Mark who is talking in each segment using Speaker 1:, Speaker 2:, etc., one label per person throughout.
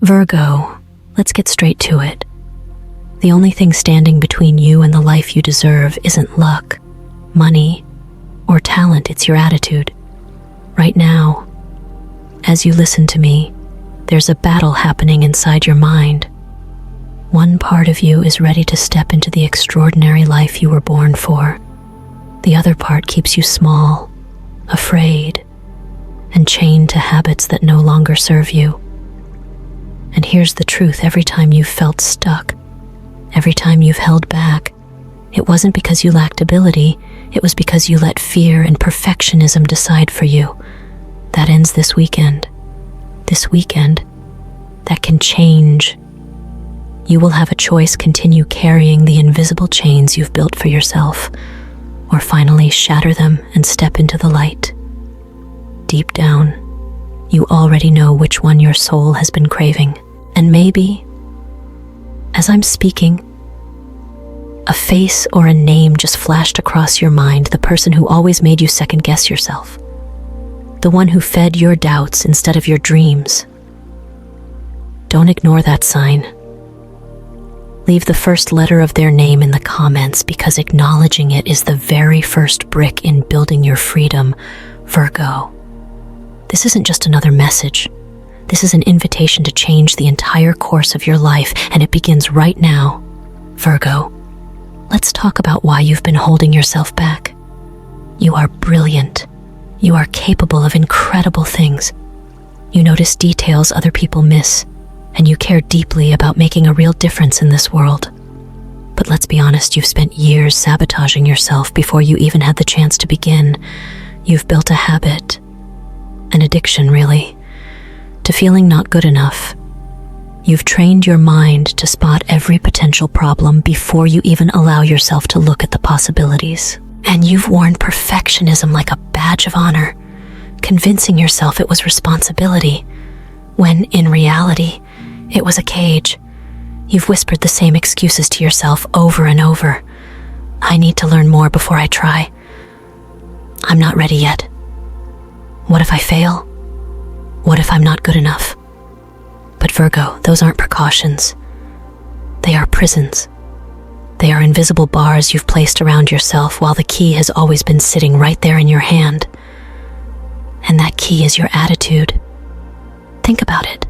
Speaker 1: Virgo, let's get straight to it. The only thing standing between you and the life you deserve isn't luck, money, or talent, it's your attitude. Right now, as you listen to me, there's a battle happening inside your mind. One part of you is ready to step into the extraordinary life you were born for. The other part keeps you small, afraid, and chained to habits that no longer serve you. And here's the truth: every time you've felt stuck, every time you've held back, it wasn't because you lacked ability, it was because you let fear and perfectionism decide for you. That ends this weekend. This weekend, that can change. You will have a choice: continue carrying the invisible chains you've built for yourself, or finally shatter them and step into the light. Deep down, you already know which one your soul has been craving. And maybe, as I'm speaking, a face or a name just flashed across your mind, the person who always made you second-guess yourself, the one who fed your doubts instead of your dreams. Don't ignore that sign. Leave the first letter of their name in the comments, because acknowledging it is the very first brick in building your freedom, Virgo. This isn't just another message. This is an invitation to change the entire course of your life, and it begins right now. Virgo, let's talk about why you've been holding yourself back. You are brilliant. You are capable of incredible things. You notice details other people miss, and you care deeply about making a real difference in this world. But let's be honest, you've spent years sabotaging yourself before you even had the chance to begin. You've built a habit, an addiction really, to feeling not good enough. You've trained your mind to spot every potential problem before you even allow yourself to look at the possibilities. And you've worn perfectionism like a badge of honor, convincing yourself it was responsibility, when in reality, it was a cage. You've whispered the same excuses to yourself over and over. I need to learn more before I try. I'm not ready yet. What if I fail? What if I'm not good enough? But Virgo, those aren't precautions. They are prisons. They are invisible bars you've placed around yourself while the key has always been sitting right there in your hand. And that key is your attitude. Think about it.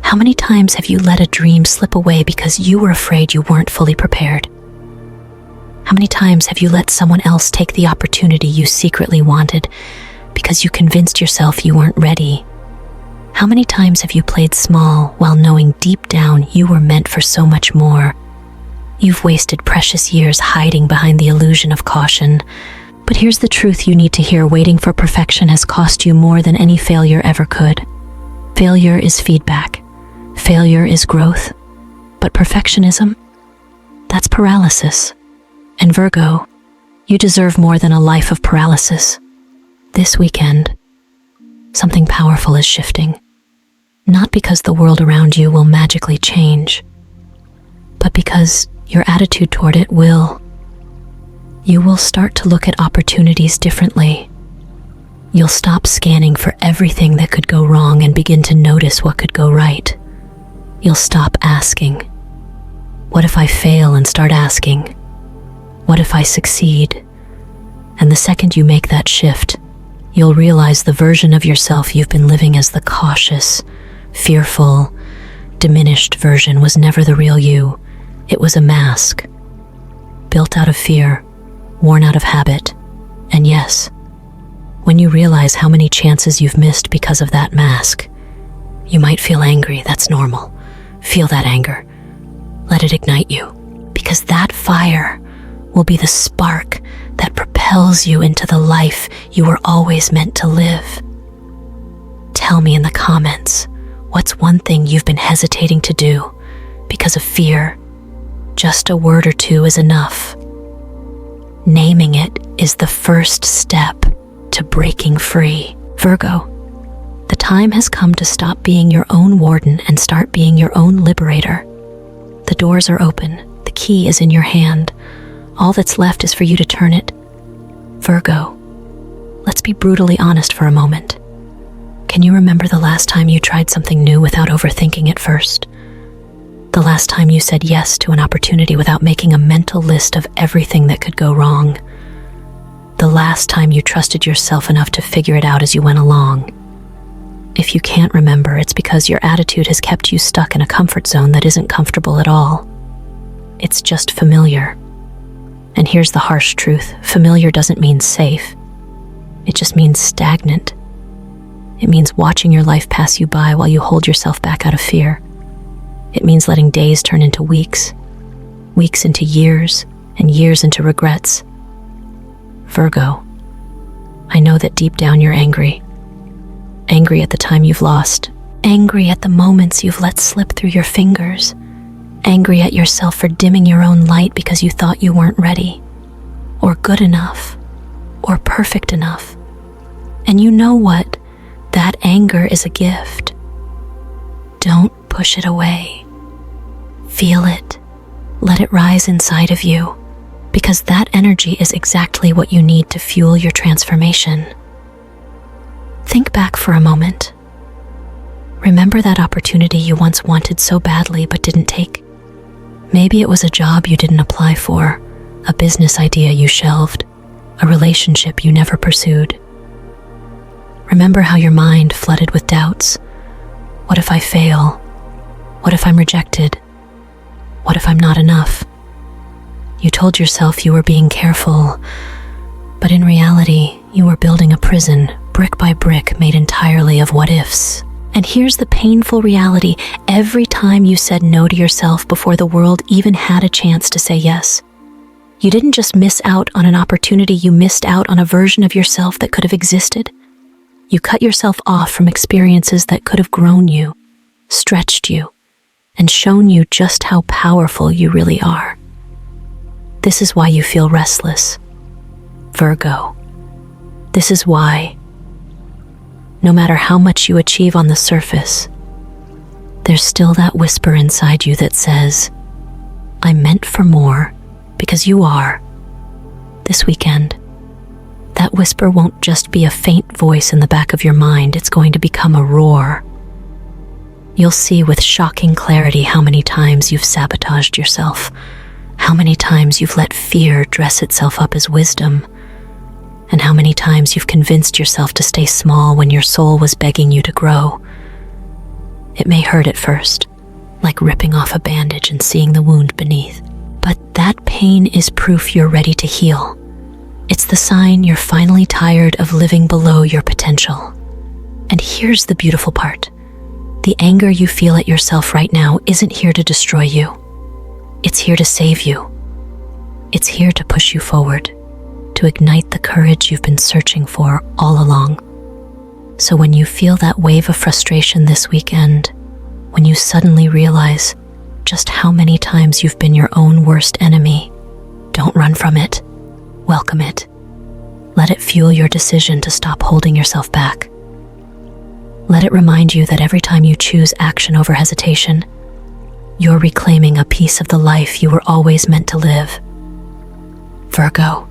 Speaker 1: How many times have you let a dream slip away because you were afraid you weren't fully prepared? How many times have you let someone else take the opportunity you secretly wanted because you convinced yourself you weren't ready? How many times have you played small while knowing deep down you were meant for so much more? You've wasted precious years hiding behind the illusion of caution. But here's the truth you need to hear: waiting for perfection has cost you more than any failure ever could. Failure is feedback. Failure is growth. But perfectionism? That's paralysis. And Virgo, you deserve more than a life of paralysis. This weekend, something powerful is shifting. Not because the world around you will magically change, but because your attitude toward it will. You will start to look at opportunities differently. You'll stop scanning for everything that could go wrong and begin to notice what could go right. You'll stop asking, what if I fail, and start asking, what if I succeed? And the second you make that shift, you'll realize the version of yourself you've been living as, the cautious, fearful, diminished version, was never the real you. It was a mask, built out of fear, worn out of habit. And yes, when you realize how many chances you've missed because of that mask, you might feel angry. That's normal. Feel that anger. Let it ignite you, because that fire will be the spark that propels you into the life you were always meant to live. Tell me in the comments, what's one thing you've been hesitating to do because of fear? Just a word or two is enough. Naming it is the first step to breaking free. Virgo, the time has come to stop being your own warden and start being your own liberator. The doors are open. The key is in your hand. All that's left is for you to turn it. Virgo, let's be brutally honest for a moment. Can you remember the last time you tried something new without overthinking it first? The last time you said yes to an opportunity without making a mental list of everything that could go wrong? The last time you trusted yourself enough to figure it out as you went along? If you can't remember, it's because your attitude has kept you stuck in a comfort zone that isn't comfortable at all. It's just familiar. And here's the harsh truth. Familiar doesn't mean safe. It just means stagnant. It means watching your life pass you by while you hold yourself back out of fear. It means letting days turn into weeks, weeks into years, and years into regrets. Virgo, I know that deep down you're angry. Angry at the time you've lost. Angry at the moments you've let slip through your fingers. Angry at yourself for dimming your own light because you thought you weren't ready, or good enough, or perfect enough. And you know what? That anger is a gift. Don't push it away. Feel it. Let it rise inside of you, because that energy is exactly what you need to fuel your transformation. Think back for a moment. Remember that opportunity you once wanted so badly but didn't take? Maybe it was a job you didn't apply for, a business idea you shelved, a relationship you never pursued. Remember how your mind flooded with doubts? What if I fail? What if I'm rejected? What if I'm not enough? You told yourself you were being careful, but in reality, you were building a prison, brick by brick, made entirely of what-ifs. And here's the painful reality. Every time you said no to yourself before the world even had a chance to say yes, you didn't just miss out on an opportunity, you missed out on a version of yourself that could have existed. You cut yourself off from experiences that could have grown you, stretched you, and shown you just how powerful you really are. This is why you feel restless, Virgo. This is why, no matter how much you achieve on the surface, there's still that whisper inside you that says, I'm meant for more, because you are. This weekend, that whisper won't just be a faint voice in the back of your mind, it's going to become a roar. You'll see with shocking clarity how many times you've sabotaged yourself, how many times you've let fear dress itself up as wisdom, and how many times you've convinced yourself to stay small when your soul was begging you to grow. It may hurt at first, like ripping off a bandage and seeing the wound beneath, but that pain is proof you're ready to heal. It's the sign you're finally tired of living below your potential. And here's the beautiful part. The anger you feel at yourself right now isn't here to destroy you. It's here to save you. It's here to push you forward, to ignite the courage you've been searching for all along. So when you feel that wave of frustration this weekend, when you suddenly realize just how many times you've been your own worst enemy, don't run from it. Welcome it. Let it fuel your decision to stop holding yourself back. Let it remind you that every time you choose action over hesitation, you're reclaiming a piece of the life you were always meant to live. Virgo,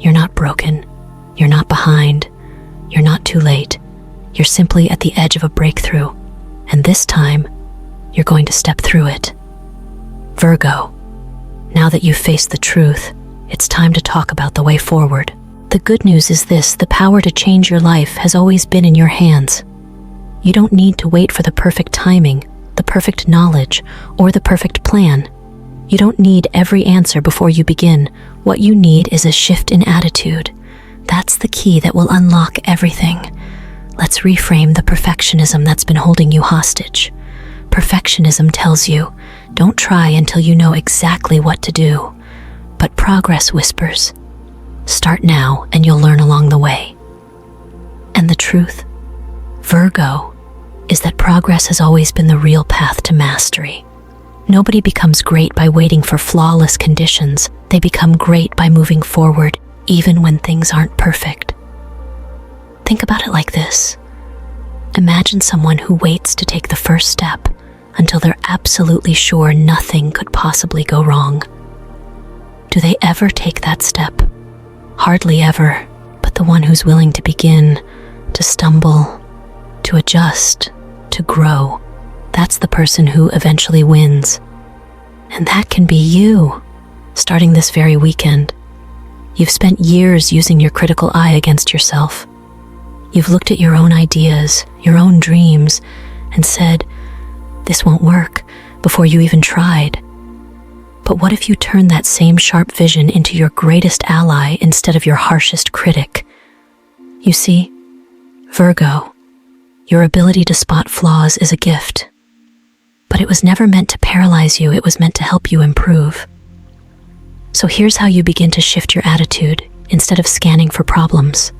Speaker 1: you're not broken, you're not behind, you're not too late. You're simply at the edge of a breakthrough, and this time, you're going to step through it. Virgo, now that you've faced the truth, it's time to talk about the way forward. The good news is this: the power to change your life has always been in your hands. You don't need to wait for the perfect timing, the perfect knowledge, or the perfect plan. You don't need every answer before you begin. What you need is a shift in attitude. That's the key that will unlock everything. Let's reframe the perfectionism that's been holding you hostage. Perfectionism tells you, don't try until you know exactly what to do. But progress whispers, start now and you'll learn along the way. And the truth, Virgo, is that progress has always been the real path to mastery. Nobody becomes great by waiting for flawless conditions. They become great by moving forward, even when things aren't perfect. Think about it like this. Imagine someone who waits to take the first step until they're absolutely sure nothing could possibly go wrong. Do they ever take that step? Hardly ever, but the one who's willing to begin, to stumble, to adjust, to grow. That's the person who eventually wins. And that can be you, starting this very weekend. You've spent years using your critical eye against yourself. You've looked at your own ideas, your own dreams, and said, "This won't work," before you even tried. But what if you turn that same sharp vision into your greatest ally instead of your harshest critic? You see, Virgo, your ability to spot flaws is a gift. But it was never meant to paralyze you, it was meant to help you improve. So here's how you begin to shift your attitude. Instead of scanning for problems,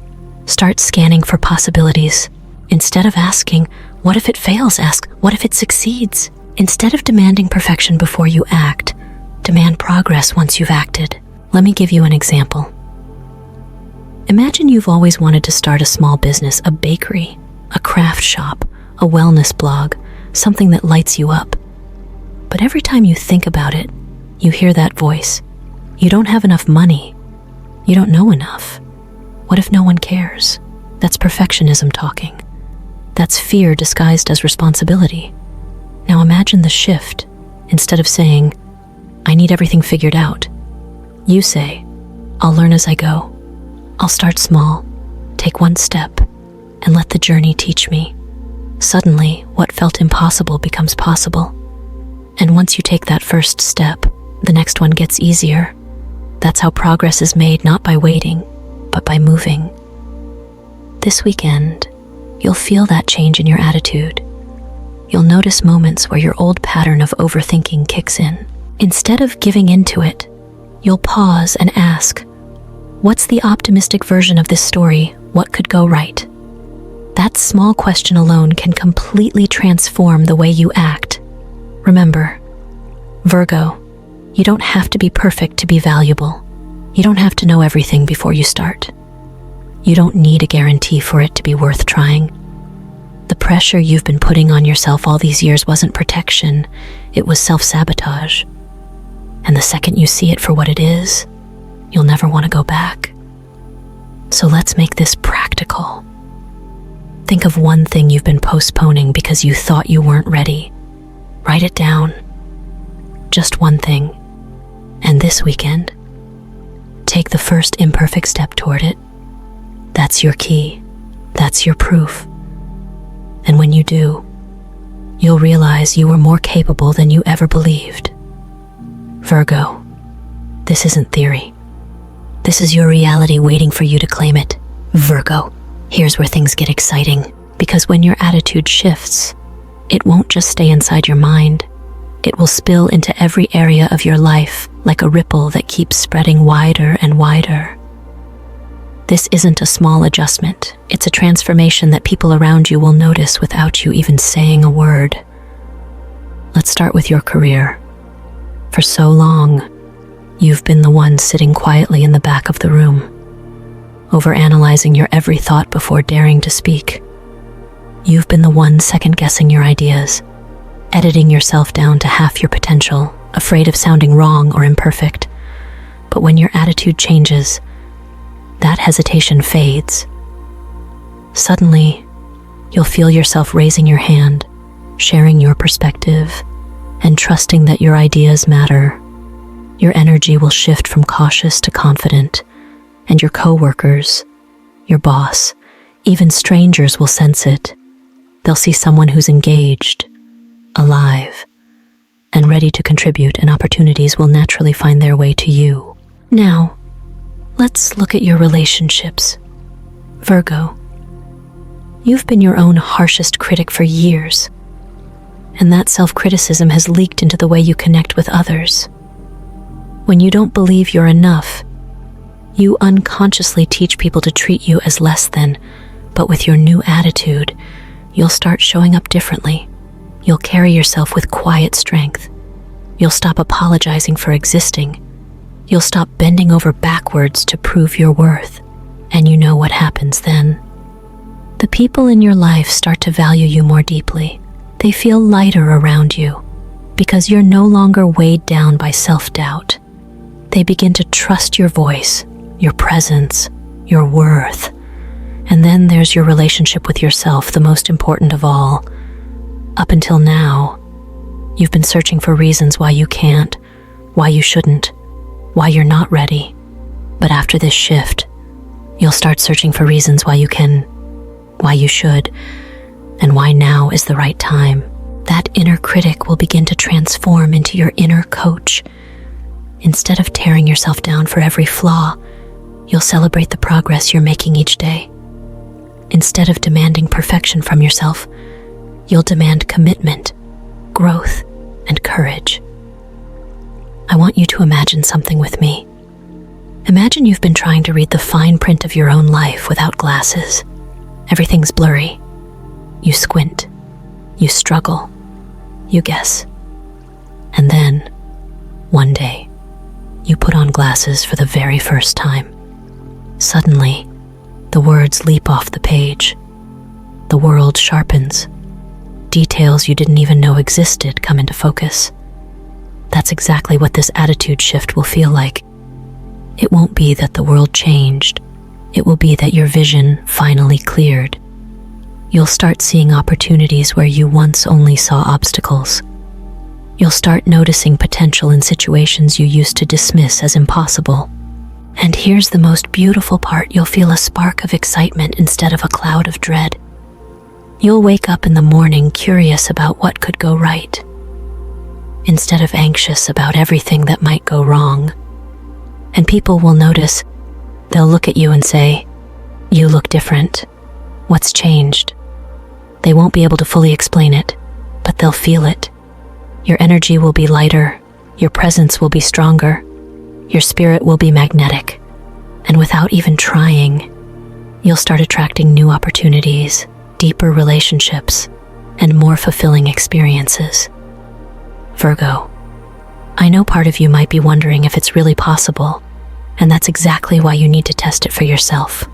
Speaker 1: start scanning for possibilities. Instead of asking, "What if it fails?" ask, "What if it succeeds?" Instead of demanding perfection before you act, demand progress once you've acted. Let me give you an example. Imagine you've always wanted to start a small business, a bakery, a craft shop, a wellness blog, something that lights you up. But every time you think about it, you hear that voice. You don't have enough money. You don't know enough. What if no one cares? That's perfectionism talking. That's fear disguised as responsibility. Now imagine the shift. Instead of saying, "I need everything figured out," you say, "I'll learn as I go. I'll start small, take one step, and let the journey teach me." Suddenly, what felt impossible becomes possible. And once you take that first step, the next one gets easier. That's how progress is made, not by waiting, but by moving. This weekend, you'll feel that change in your attitude. You'll notice moments where your old pattern of overthinking kicks in. Instead of giving into it, you'll pause and ask, "What's the optimistic version of this story? What could go right?" That small question alone can completely transform the way you act. Remember, Virgo, you don't have to be perfect to be valuable. You don't have to know everything before you start. You don't need a guarantee for it to be worth trying. The pressure you've been putting on yourself all these years wasn't protection, it was self-sabotage. And the second you see it for what it is, you'll never want to go back. So let's make this practical. Think of one thing you've been postponing because you thought you weren't ready. Write it down. Just one thing. And this weekend, take the first imperfect step toward it. That's your key. That's your proof. And when you do, you'll realize you were more capable than you ever believed. Virgo, this isn't theory. This is your reality waiting for you to claim it. Virgo, here's where things get exciting, because when your attitude shifts, it won't just stay inside your mind. It will spill into every area of your life like a ripple that keeps spreading wider and wider. This isn't a small adjustment. It's a transformation that people around you will notice without you even saying a word. Let's start with your career. For so long, you've been the one sitting quietly in the back of the room, overanalyzing your every thought before daring to speak. You've been the one second-guessing your ideas, editing yourself down to half your potential, afraid of sounding wrong or imperfect. But when your attitude changes, that hesitation fades. Suddenly, you'll feel yourself raising your hand, sharing your perspective, and trusting that your ideas matter. Your energy will shift from cautious to confident, and your coworkers, your boss, even strangers will sense it. They'll see someone who's engaged, alive, and ready to contribute, and opportunities will naturally find their way to you. Now, let's look at your relationships. Virgo, you've been your own harshest critic for years, and that self-criticism has leaked into the way you connect with others. When you don't believe you're enough, you unconsciously teach people to treat you as less than, but with your new attitude, you'll start showing up differently. You'll carry yourself with quiet strength. You'll stop apologizing for existing. You'll stop bending over backwards to prove your worth. And you know what happens then. The people in your life start to value you more deeply. They feel lighter around you because you're no longer weighed down by self-doubt. They begin to trust your voice, your presence, your worth, And then there's your relationship with yourself, the most important of all. Up until now, you've been searching for reasons why you can't, why you shouldn't, why you're not ready. But after this shift, you'll start searching for reasons why you can, why you should, and why now is the right time. That inner critic will begin to transform into your inner coach. Instead of tearing yourself down for every flaw, you'll celebrate the progress you're making each day. Instead of demanding perfection from yourself, you'll demand commitment, growth, and courage. I want you to imagine something with me. Imagine you've been trying to read the fine print of your own life without glasses. Everything's blurry. You squint. You struggle. You guess. And then, one day, you put on glasses for the very first time. Suddenly, the words leap off the page. The world sharpens. Details you didn't even know existed come into focus. That's exactly what this attitude shift will feel like. It won't be that the world changed. It will be that your vision finally cleared. You'll start seeing opportunities where you once only saw obstacles. You'll start noticing potential in situations you used to dismiss as impossible. And here's the most beautiful part: you'll feel a spark of excitement instead of a cloud of dread. You'll wake up in the morning curious about what could go right, instead of anxious about everything that might go wrong. And people will notice. They'll look at you and say, "You look different. What's changed?" They won't be able to fully explain it, but they'll feel it. Your energy will be lighter, your presence will be stronger, your spirit will be magnetic, and without even trying, you'll start attracting new opportunities, deeper relationships, and more fulfilling experiences. Virgo, I know part of you might be wondering if it's really possible, and that's exactly why you need to test it for yourself.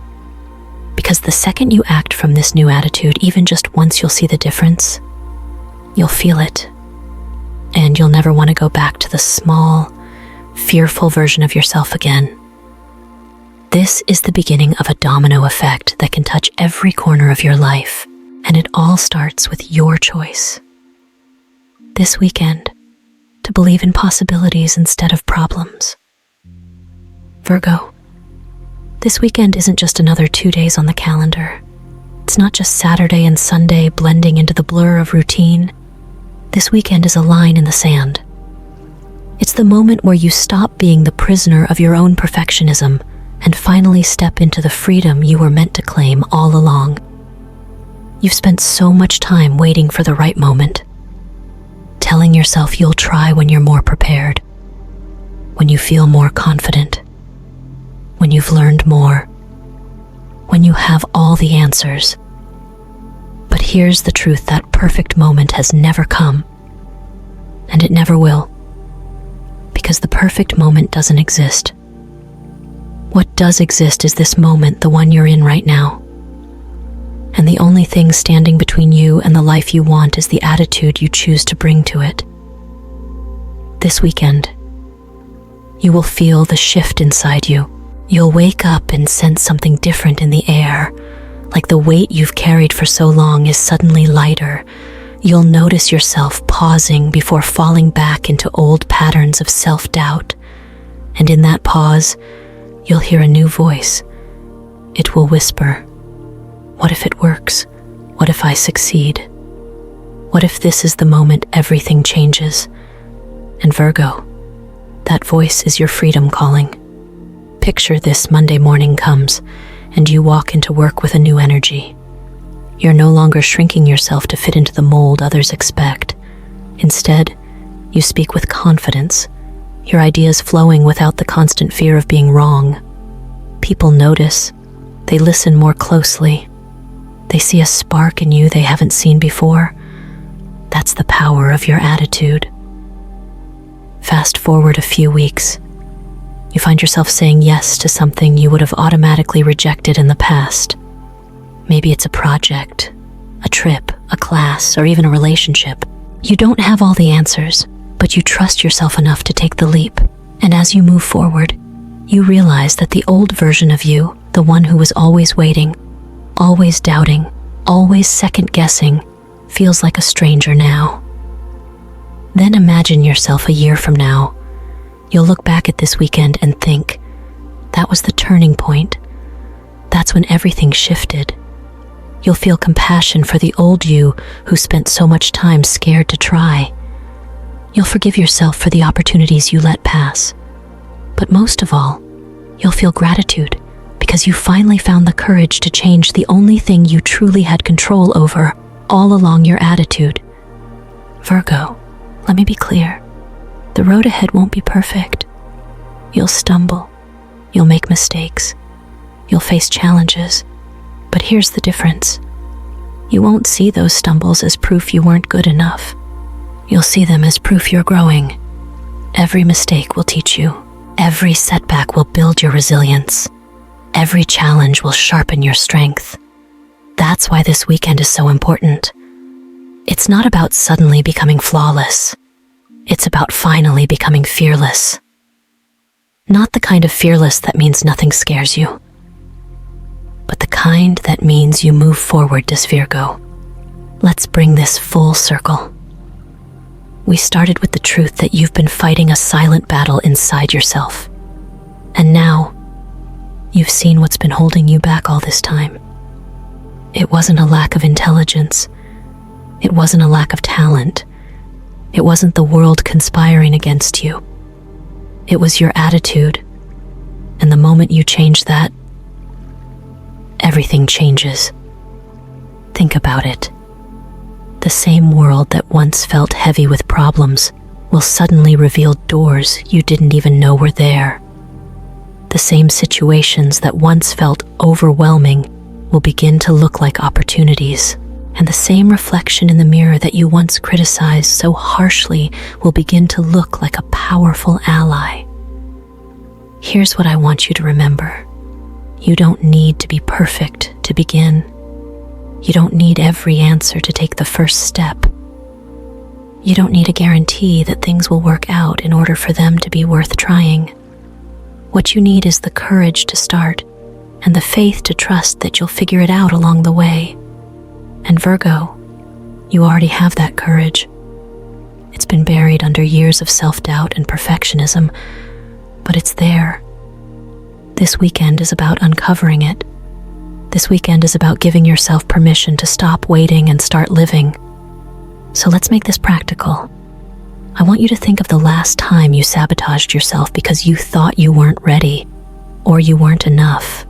Speaker 1: Because the second you act from this new attitude, even just once, you'll see the difference. You'll feel it. And you'll never want to go back to the small, fearful version of yourself again. This is the beginning of a domino effect that can touch every corner of your life, and it all starts with your choice. This weekend, to believe in possibilities instead of problems. Virgo, this weekend isn't just another 2 days on the calendar. It's not just Saturday and Sunday blending into the blur of routine. This weekend is a line in the sand. It's the moment where you stop being the prisoner of your own perfectionism and finally step into the freedom you were meant to claim all along. You've spent so much time waiting for the right moment, telling yourself you'll try when you're more prepared, when you feel more confident, when you've learned more, when you have all the answers. But here's the truth: that perfect moment has never come, and it never will, because the perfect moment doesn't exist. What does exist is this moment, the one you're in right now. And the only thing standing between you and the life you want is the attitude you choose to bring to it. This weekend, you will feel the shift inside you. You'll wake up and sense something different in the air, like the weight you've carried for so long is suddenly lighter. You'll notice yourself pausing before falling back into old patterns of self-doubt. And in that pause, you'll hear a new voice. It will whisper, "What if it works? What if I succeed? What if this is the moment everything changes?" And Virgo, that voice is your freedom calling. Picture this: Monday morning comes, and you walk into work with a new energy. You're no longer shrinking yourself to fit into the mold others expect. Instead, you speak with confidence, your ideas flowing without the constant fear of being wrong. People notice. They listen more closely. They see a spark in you they haven't seen before. That's the power of your attitude. Fast forward a few weeks. You find yourself saying yes to something you would have automatically rejected in the past. Maybe it's a project, a trip, a class, or even a relationship. You don't have all the answers, but you trust yourself enough to take the leap. And as you move forward, you realize that the old version of you, the one who was always waiting, always doubting, always second-guessing, feels like a stranger now. Then imagine yourself a year from now. You'll look back at this weekend and think, that was the turning point. That's when everything shifted. You'll feel compassion for the old you who spent so much time scared to try. You'll forgive yourself for the opportunities you let pass. But most of all, you'll feel gratitude because you finally found the courage to change the only thing you truly had control over all along: your attitude. Virgo, let me be clear. The road ahead won't be perfect. You'll stumble. You'll make mistakes. You'll face challenges. But here's the difference. You won't see those stumbles as proof you weren't good enough. You'll see them as proof you're growing. Every mistake will teach you. Every setback will build your resilience. Every challenge will sharpen your strength. That's why this weekend is so important. It's not about suddenly becoming flawless. It's about finally becoming fearless. Not the kind of fearless that means nothing scares you, but the kind that means you move forward, this Virgo. Let's bring this full circle. We started with the truth that you've been fighting a silent battle inside yourself. And now, you've seen what's been holding you back all this time. It wasn't a lack of intelligence. It wasn't a lack of talent. It wasn't the world conspiring against you. It was your attitude. And the moment you change that, everything changes. Think about it. The same world that once felt heavy with problems will suddenly reveal doors you didn't even know were there. The same situations that once felt overwhelming will begin to look like opportunities. And the same reflection in the mirror that you once criticized so harshly will begin to look like a powerful ally. Here's what I want you to remember. You don't need to be perfect to begin. You don't need every answer to take the first step. You don't need a guarantee that things will work out in order for them to be worth trying. What you need is the courage to start and the faith to trust that you'll figure it out along the way. And Virgo, you already have that courage. It's been buried under years of self-doubt and perfectionism, but it's there. This weekend is about uncovering it. This weekend is about giving yourself permission to stop waiting and start living. So let's make this practical. I want you to think of the last time you sabotaged yourself because you thought you weren't ready or you weren't enough.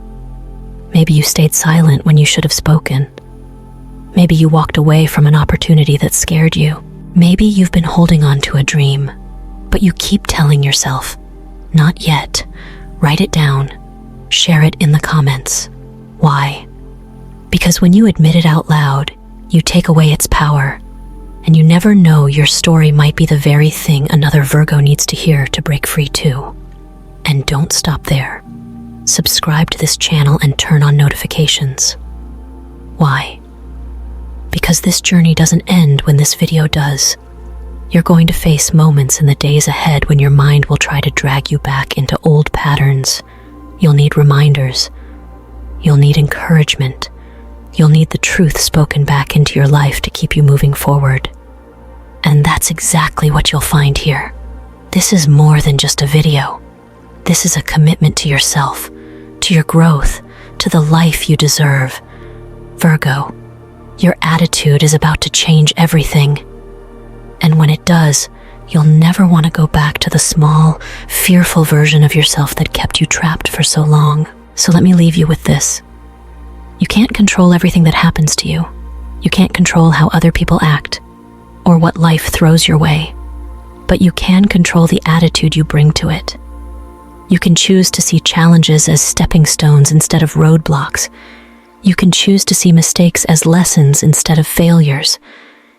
Speaker 1: Maybe you stayed silent when you should have spoken. Maybe you walked away from an opportunity that scared you. Maybe you've been holding on to a dream, but you keep telling yourself, not yet. Write it down. Share it in the comments. Why? Because when you admit it out loud, you take away its power, and you never know, your story might be the very thing another Virgo needs to hear to break free too. And don't stop there. Subscribe to this channel and turn on notifications. Why? Because this journey doesn't end when this video does. You're going to face moments in the days ahead when your mind will try to drag you back into old patterns. You'll need reminders. You'll need encouragement. You'll need the truth spoken back into your life to keep you moving forward. And that's exactly what you'll find here. This is more than just a video. This is a commitment to yourself, to your growth, to the life you deserve. Virgo, your attitude is about to change everything. And when it does, you'll never want to go back to the small, fearful version of yourself that kept you trapped for so long. So let me leave you with this. You can't control everything that happens to you. You can't control how other people act or what life throws your way. But you can control the attitude you bring to it. You can choose to see challenges as stepping stones instead of roadblocks. You can choose to see mistakes as lessons instead of failures.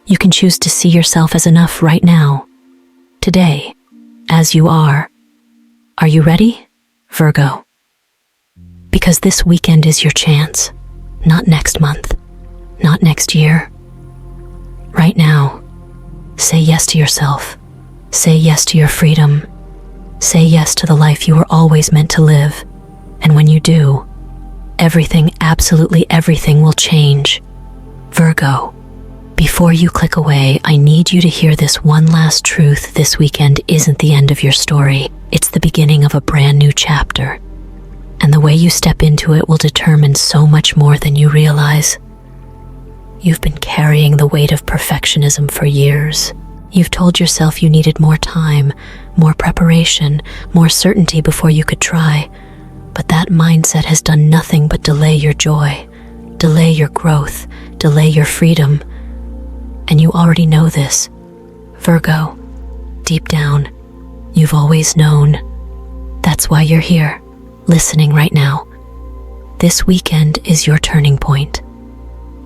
Speaker 1: You can choose to see yourself as enough right now, today, as you are. Are you ready, Virgo? Because this weekend is your chance, not next month, not next year. Right now, say yes to yourself. Say yes to your freedom. Say yes to the life you were always meant to live. And when you do, Everything, absolutely everything will change. Virgo, before you click away, I need you to hear this one last truth. This weekend isn't the end of your story. It's the beginning of a brand new chapter. And the way you step into it will determine so much more than you realize. You've been carrying the weight of perfectionism for years. You've told yourself you needed more time, more preparation, more certainty before you could try. But that mindset has done nothing but delay your joy, delay your growth, delay your freedom. And you already know this. Virgo, deep down, you've always known. That's why you're here, listening right now. This weekend is your turning point.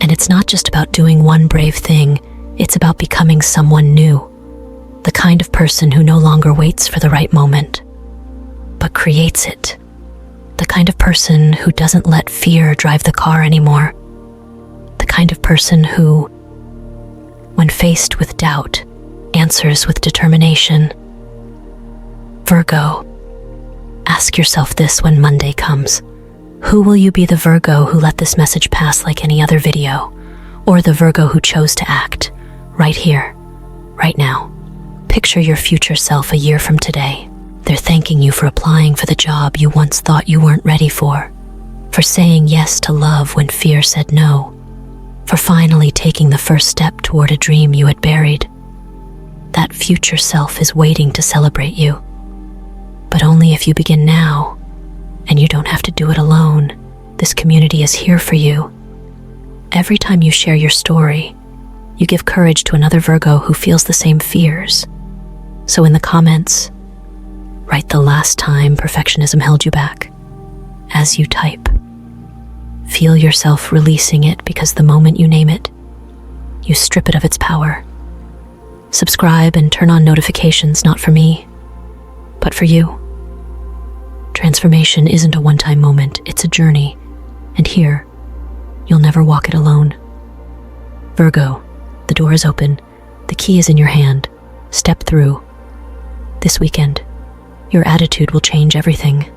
Speaker 1: And it's not just about doing one brave thing, it's about becoming someone new. The kind of person who no longer waits for the right moment, but creates it. The kind of person who doesn't let fear drive the car anymore. The kind of person who, when faced with doubt, answers with determination. Virgo, ask yourself this when Monday comes. Who will you be, the Virgo who let this message pass like any other video, or the Virgo who chose to act, right here, right now? Picture your future self a year from today. They're thanking you for applying for the job you once thought you weren't ready for saying yes to love when fear said no, for finally taking the first step toward a dream you had buried. That future self is waiting to celebrate you, but only if you begin now, and you don't have to do it alone. This community is here for you. Every time you share your story, you give courage to another Virgo who feels the same fears. So in the comments, write the last time perfectionism held you back. As you type, feel yourself releasing it, because the moment you name it, you strip it of its power. Subscribe and turn on notifications, not for me, but for you. Transformation isn't a one-time moment, it's a journey. And here, you'll never walk it alone. Virgo, the door is open, the key is in your hand. Step through. This weekend, your attitude will change everything.